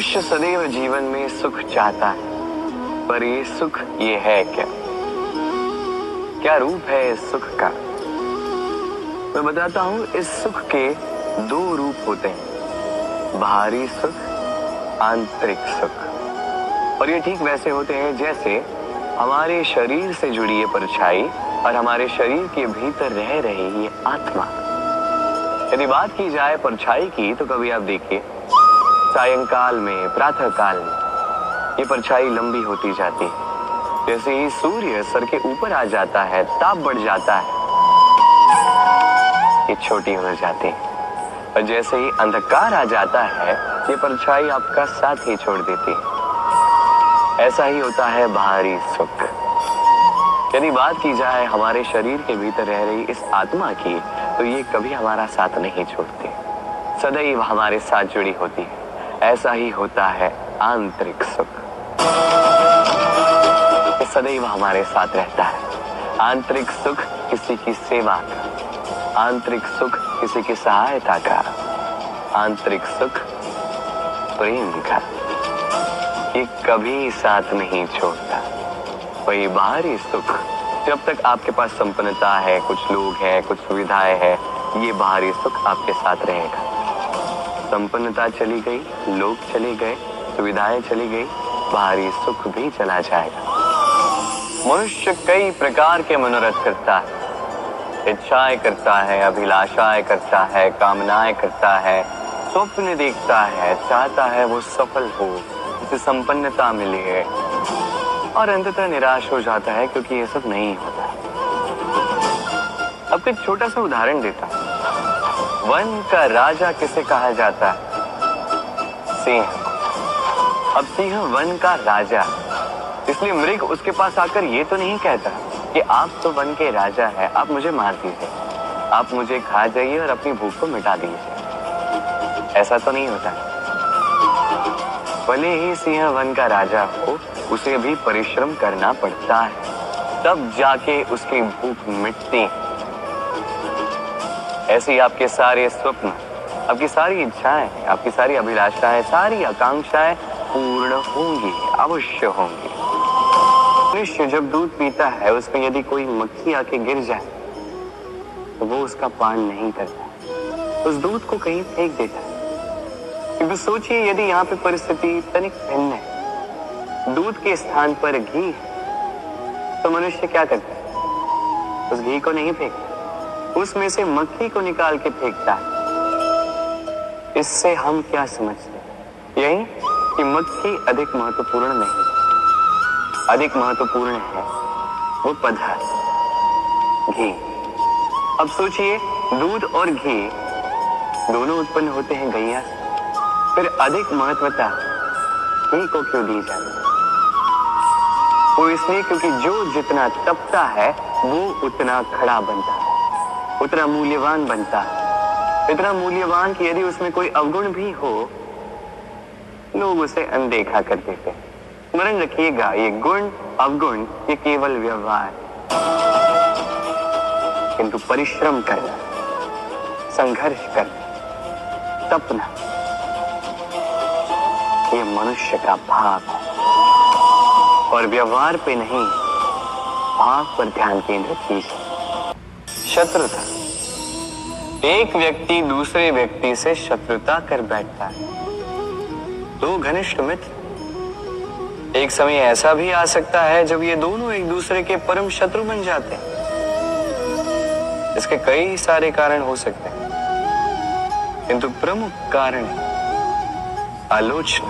मनुष्य सदैव जीवन में सुख चाहता है, पर ये सुख ये है क्या? क्या रूप है इस सुख का? मैं बताता हूं, इस सुख के दो रूप होते हैं, बाहरी सुख, आंतरिक सुख। और ये ठीक वैसे होते हैं जैसे हमारे शरीर से जुड़ी ये परछाई और हमारे शरीर के भीतर रह रही ये आत्मा। यदि बात की जाए परछाई की, तो कभी आप देखिए सायंकाल में, प्रातः काल में ये परछाई लंबी होती जाती है। जैसे ही सूर्य सर के ऊपर आ जाता है, ताप बढ़ जाता है, ये छोटी हो जाती है। और जैसे ही अंधकार आ जाता है, ये परछाई आपका साथ ही छोड़ देती है। ऐसा ही होता है बाहरी सुख। यदि बात की जाए हमारे शरीर के भीतर रह रही इस आत्मा की, तो ये कभी हमारा साथ नहीं छोड़ती, सदैव हमारे साथ जुड़ी होती है। ऐसा ही होता है आंतरिक सुख, ये सदैव हमारे साथ रहता है। आंतरिक सुख किसी की सेवा का, आंतरिक सुख किसी की सहायता का, आंतरिक सुख प्रेम का, ये कभी साथ नहीं छोड़ता। वही बाहरी सुख, जब तक आपके पास संपन्नता है, कुछ लोग हैं, कुछ सुविधाएं हैं, ये बाहरी सुख आपके साथ रहेगा। संपन्नता चली गई, लोग चले गए, सुविधाएं चली गई, बाहरी सुख भी चला जाएगा। मनुष्य कई प्रकार के मनोरथ करता है, इच्छाएं करता है, अभिलाषाएं करता है, कामनाएं करता है, स्वप्न देखता है, चाहता है वो सफल हो, उसे संपन्नता मिले, और अंततः निराश हो जाता है क्योंकि ये सब नहीं होता। अब एक छोटा सा उदाहरण देता हूं। वन का राजा किसे कहा जाता है? सिंह। अब सिंह वन का राजा, इसलिए मृग उसके पास आकर ये तो नहीं कहता कि आप तो वन के राजा हैं, आप मुझे मार दीजिए, आप मुझे खा जाइए और अपनी भूख को मिटा दीजिए। ऐसा तो नहीं होता। भले ही सिंह वन का राजा हो, उसे भी परिश्रम करना पड़ता है, तब जाके उसकी भूख मिटती है। ऐसे ही आपके सारे स्वप्न, आपकी सारी इच्छाएं, आपकी सारी अभिलाषाएं, सारी आकांक्षाएं पूर्ण होंगी, अवश्य होंगी। मनुष्य जब दूध पीता है, उसमें यदि कोई मक्खी आके गिर जाए तो वो उसका पान नहीं करता, उस दूध को कहीं फेंक देता है। क्योंकि सोचिए, यदि यहाँ पे परिस्थिति तनिक भिन्न है, दूध के स्थान पर घी है, तो मनुष्य क्या करता है? उस घी को नहीं फेंकता, उसमें से मक्खी को निकाल के फेंकता है। इससे हम क्या समझते हैं? यही कि मक्खी अधिक महत्वपूर्ण नहीं, अधिक महत्वपूर्ण है वो पदार्थ घी। अब सोचिए, दूध और घी दोनों उत्पन्न होते हैं गैया से, फिर अधिक महत्वता घी को क्यों दी जाती? वो इसलिए क्योंकि जो जितना तपता है वो उतना खड़ा बनता है, उतना मूल्यवान बनता है, इतना मूल्यवान कि यदि उसमें कोई अवगुण भी हो, लोग उसे अनदेखा कर देते हैं। स्मरण रखिएगा, ये गुण अवगुण ये केवल व्यवहार, किंतु परिश्रम करना, संघर्ष करना, तपना, ये मनुष्य का भाव है। और व्यवहार पे नहीं, भाव पर ध्यान केंद्रित कीजिए। शत्रुता, एक व्यक्ति दूसरे व्यक्ति से शत्रुता कर बैठता है, दो घनिष्ठ मित्र। एक समय ऐसा भी आ सकता है जब ये दोनों एक दूसरे के परम शत्रु बन जाते हैं। इसके कई सारे कारण हो सकते हैं, किंतु प्रमुख कारण है आलोचना।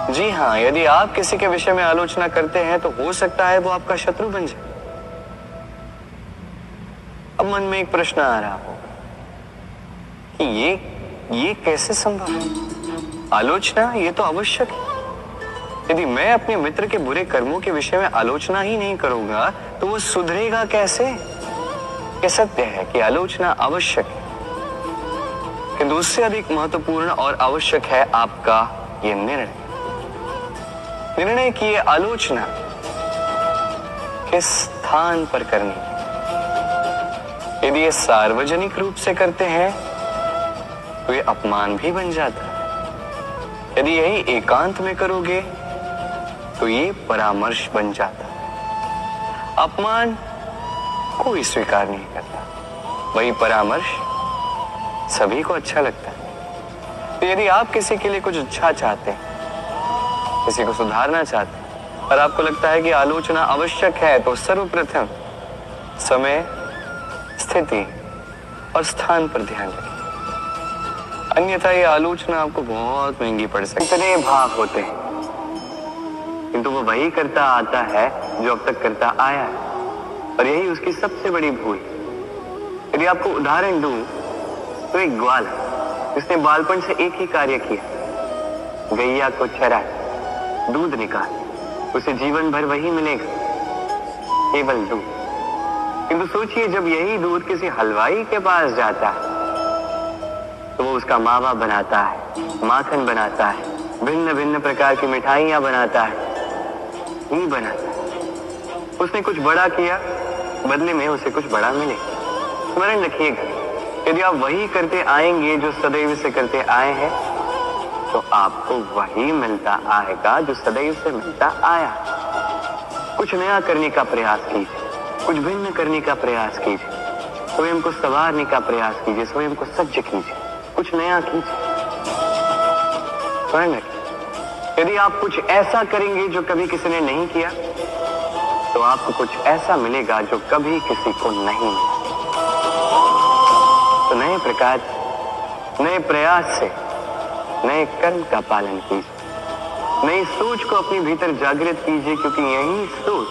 जी हाँ, यदि आप किसी के विषय में आलोचना करते हैं तो हो सकता है वो आपका शत्रु बन जाए। अब मन में एक प्रश्न आ रहा हो कि ये कैसे संभव है? आलोचना ये तो आवश्यक है। यदि मैं अपने मित्र के बुरे कर्मों के विषय में आलोचना ही नहीं करूंगा तो वो सुधरेगा कैसे? ये सत्य है कि आलोचना आवश्यक है, किंतु उससे अधिक महत्वपूर्ण और आवश्यक है आपका ये निर्णय की ये आलोचना किस स्थान पर करनी है। यदि ये सार्वजनिक रूप से करते हैं तो ये अपमान भी बन जाता है, यदि यही एकांत में करोगे तो ये परामर्श बन जाता। अपमान कोई स्वीकार नहीं करता, वही परामर्श सभी को अच्छा लगता है। तो यदि आप किसी के लिए कुछ अच्छा चाहते हैं, किसी को सुधारना चाहते हैं और आपको लगता है कि आलोचना आवश्यक है, तो सर्वप्रथम समय, स्थिति और स्थान पर ध्यान रखें, अन्यथा ये आलोचना आपको बहुत महंगी पड़ सकती है। इतने भाव होते हैं, किंतु वो वही करता आता है जो अब तक करता आया है, और यही उसकी सबसे बड़ी भूल। यदि आपको उदाहरण दूं तो एक ग्वाल है जिसने बालपन से एक ही कार्य किया, गैया को चराया, दूध निकाल, उसे जीवन भर वही मिलेगा, केवल दूध। किंतु सोचिए, जब यही दूध किसी हलवाई के पास जाता है तो वो उसका मावा बनाता है, माखन बनाता है, भिन्न भिन्न प्रकार की मिठाइयां बनाता है, ही बनाता है। उसने कुछ बड़ा किया, बदले में उसे कुछ बड़ा मिले। स्मरण रखिएगा, यदि आप वही करते आएंगे जो सदैव से करते आए हैं, तो आपको वही मिलता आएगा जो सदैव से मिलता आया। कुछ नया करने का प्रयास कीजिए, कुछ भिन्न करने का प्रयास कीजिए, स्वयं को संवारने का प्रयास कीजिए, स्वयं को सज्ज कीजिए, कुछ नया कीजिए। स्मरण रखिए, यदि आप कुछ ऐसा करेंगे जो कभी किसी ने नहीं किया, तो आपको कुछ ऐसा मिलेगा जो कभी किसी को नहीं मिला। तो नए प्रकार, नए प्रयास से नए कर्म का पालन कीजिए, नई सोच को अपने भीतर जागृत कीजिए, क्योंकि यही सोच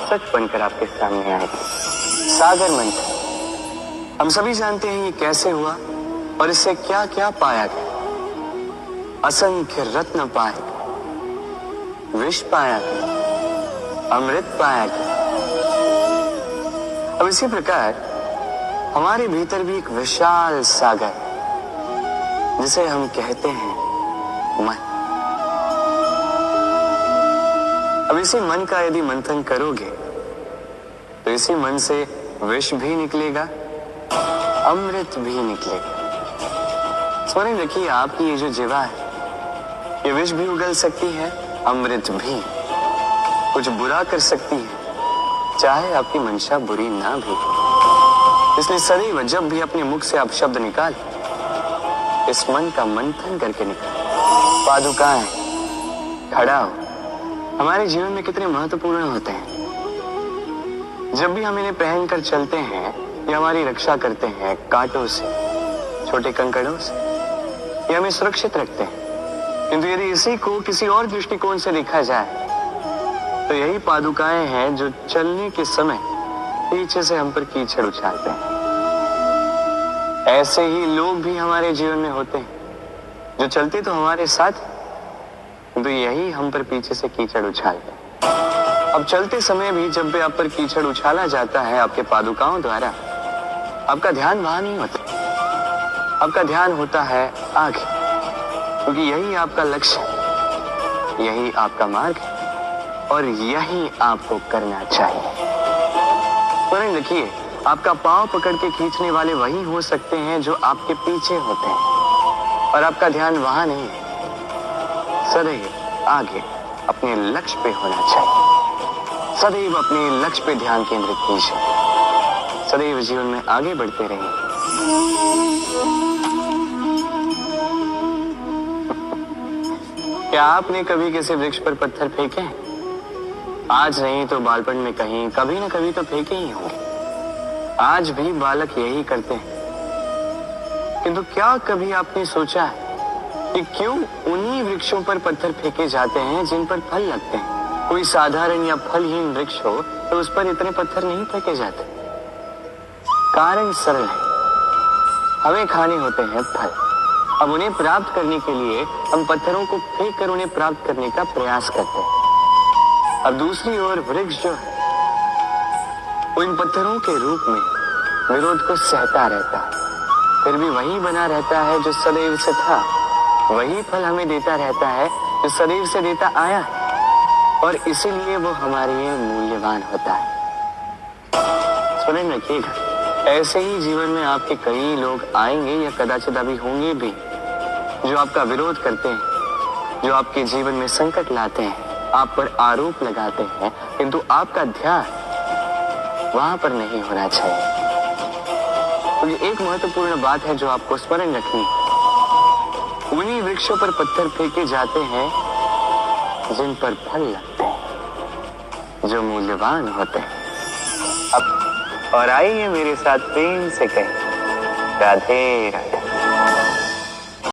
सच बनकर आपके सामने आएगी। सागर मंथन, हम सभी जानते हैं ये कैसे हुआ और इससे क्या क्या पाया गया। असंख्य रत्न पाए गए, विष पाया गया, अमृत पाया गया। अब इसी प्रकार हमारे भीतर भी एक विशाल सागर है, जिसे हम कहते हैं मन। अब इसी मन का यदि मंथन करोगे तो इसी मन से विष भी निकलेगा, अमृत भी निकलेगा। स्मरण रखिए, आपकी ये जो जीवा है, ये विष भी उगल सकती है, अमृत भी। कुछ बुरा कर सकती है, चाहे आपकी मंशा बुरी ना भी। इसलिए सदैव जब भी अपने मुख से आप शब्द निकाल, इस मन का मंथन करके निकाल। पादुकाएं, खड़ा हो, हमारे जीवन में कितने महत्वपूर्ण होते हैं। जब भी हम इन्हें पहनकर चलते हैं, ये हमारी रक्षा करते हैं कांटों से, छोटे कंकड़ों से, ये हमें सुरक्षित रखते हैं। किंतु यदि इसी को किसी और दृष्टिकोण से देखा जाए, तो यही पादुकाएं हैं जो चलने के समय पीछे से हम पर कीचड़ उछालते हैं। ऐसे ही लोग भी हमारे जीवन में होते हैं, जो चलते तो हमारे साथ, तो यही हम पर पीछे से कीचड़ उछालते हैं। अब चलते समय भी जब भी आप पर कीचड़ उछाला जाता है आपके पादुकाओं द्वारा, आपका ध्यान वहां नहीं होता, आपका ध्यान होता है आगे, क्योंकि यही आपका लक्ष्य है, यही आपका मार्ग है और यही आपको करना चाहिए। स्मरण रखिए, आपका पांव पकड़ के खींचने वाले वही हो सकते हैं जो आपके पीछे होते हैं, और आपका ध्यान वहां नहीं है, सदैव आगे अपने लक्ष्य पे होना चाहिए। सदैव अपने लक्ष्य पे ध्यान केंद्रित कीजिए, सदैव जीवन में आगे बढ़ते रहिए। क्या आपने कभी किसी वृक्ष पर पत्थर फेंके हैं? आज नहीं तो बालपन में कहीं कभी न कभी तो फेंके ही होंगे। आज भी बालक यही करते हैं। किंतु क्या कभी आपने सोचा है कि क्यों उन्हीं वृक्षों पर पत्थर फेंके जाते हैं जिन पर फल लगते हैं? कोई साधारण या फलहीन वृक्ष हो तो उस पर इतने पत्थर नहीं फेंके जाते। कारण सरल है, हमें खाने होते हैं फल। अब उन्हें प्राप्त करने के लिए हम पत्थरों को फेंक कर उन्हें प्राप्त करने का प्रयास करते हैं। अब दूसरी ओर वृक्ष जो है, वो इन पत्थरों के रूप में विरोध को सहता रहता है, फिर भी वही बना रहता है जो सदैव से था, वही फल हमें देता रहता है जो सदैव से देता आया है, और इसीलिए वो हमारे लिए मूल्यवान होता है। स्मरण रखिएगा, ऐसे ही जीवन में आपके कई लोग आएंगे या कदाचित अभी होंगे भी, जो आपका विरोध करते हैं, जो आपके जीवन में संकट लाते हैं, आप पर आरोप लगाते हैं, किंतु आपका ध्यान वहां पर नहीं होना चाहिए। तो ये एक महत्वपूर्ण बात है जो आपको स्मरण रखनी है। उन्हीं वृक्षों पर पत्थर फेंके जाते हैं जिन पर फल लगते हैं, जो मूल्यवान होते हैं। अब और आइए मेरे साथ प्रेम से कहें, राधे राधे।